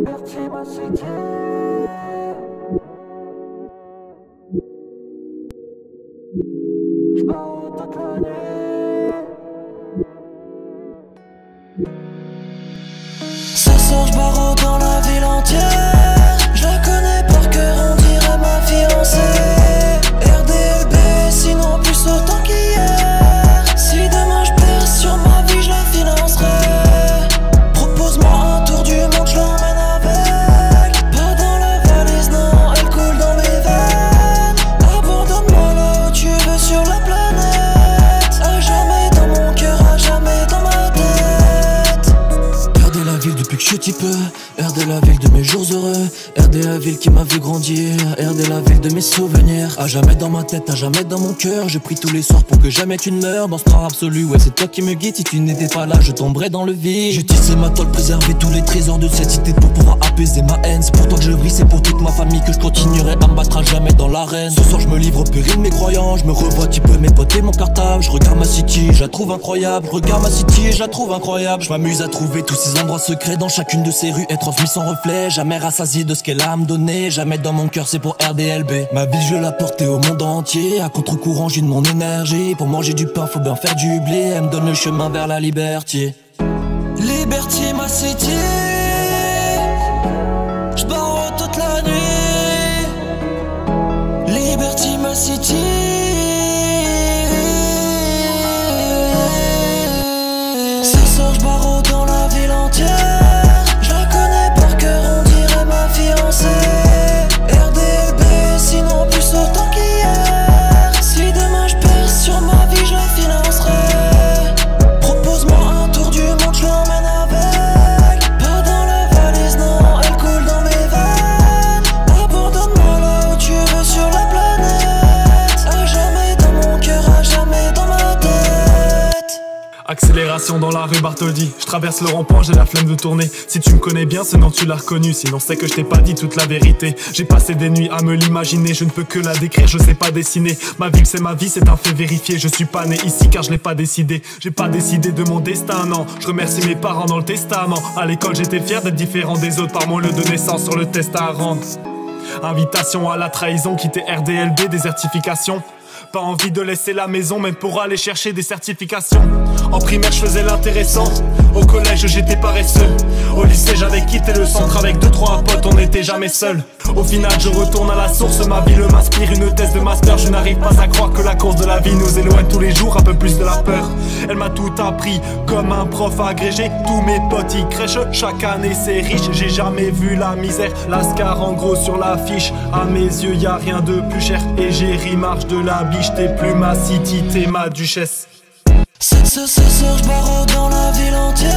Liberty ma cité. J'barre toute la nuit. Ça sort, j'barre dans la ville entière. Je la connais par cœur, on dirait ma fiancée. RDLB, sinon plus autant qu'hier. Si demain je perce sur ma vie, je la financerai. Propose-moi un tour du monde, je l'emmène avec. Pas dans la valise, non, elle coule dans mes veines. Abandonne-moi là où tu veux sur la planète. À jamais dans mon cœur, à jamais dans ma tête. RD la ville depuis que je suis petit peu. RD la ville de mes jours heureux. RD la ville qui m'a vu grandir. RD la ville de mes souvenirs. À jamais dans ma tête, à jamais dans mon cœur. Je prie tous les soirs pour que jamais tu ne meurs. Dans ce noir absolu, ouais c'est toi qui me guides. Si tu n'étais pas là, je tomberais dans le vide. J'ai tissé ma toile, préservé tous les trésors de cette cité pour pouvoir apaiser ma haine. C'est pour toi que je brille, c'est pour toute ma famille que je continuerai à me battre à jamais dans l'arène. Ce soir je me livre au péril de mes croyants. Je me revois petit peu mes potes et mon cartable. Je regarde ma city, je la trouve incroyable. Je regarde ma city et je la trouve incroyable. Je m'amuse à trouver tous ces endroits secrets dans chacune de ces rues. Être transmis sans reflet, jamais rassasié de ce qu'elle a à me donner. Jamais dans mon cœur, c'est pour RDLB. Ma vie je vais la porter au monde entier. À contre-courant, j'ai de mon énergie. Pour manger du pain, faut bien faire du blé. Elle me donne le chemin vers la liberté. Liberty ma city. J'barre toute la nuit. Liberty ma city. Ça sort, j'barre dans la ville entière. Je la connais par cœur, on dirait ma fiancée. RDLB, sinon plus autant qu'hier. Si demain je perce sur ma vie, je la financerai. Propose-moi un tour du monde, je l'emmène avec. Pas dans la valise, non, elle coule dans mes veines. Abandonne-moi là où tu veux sur la planète. À jamais dans mon cœur, à jamais dans ma tête. Accélération dans la rue Bartholdi. Je traverse le rond-point, j'ai la flemme de tourner. Si tu me connais bien, ce nom tu l'as reconnu. Sinon c'est que je t'ai pas dit toute la vérité. J'ai passé des nuits à me l'imaginer. Je ne peux que la décrire, je sais pas dessiner. Ma ville c'est ma vie, c'est un fait vérifié. Je suis pas né ici car je l'ai pas décidé. J'ai pas décidé de mon destin, non. Je remercie mes parents dans le testament. À l'école j'étais fier d'être différent des autres par mon lieu de naissance sur le test à rendre. Invitation à la trahison, quitter RDLB, désertification. Pas envie de laisser la maison même pour aller chercher des certifications. En primaire je faisais l'intéressant. Au collège j'étais paresseux. Au lycée j'avais quitté le centre. Avec 2-3 potes on n'était jamais seul. Au final je retourne à la source. Ma ville m'inspire une thèse de master. Je n'arrive pas à croire que la course de la vie nous éloigne tous les jours un peu plus de la peur. Elle m'a tout appris comme un prof agrégé. Tous mes potes y crèchent. Chaque année c'est riche. J'ai jamais vu la misère. Lascar en gros sur l'affiche. À mes yeux y a rien de plus cher. Et j'ai marche de la biche. T'es plus ma city, t'es ma duchesse. Ça sort, j'barre dans la ville entière.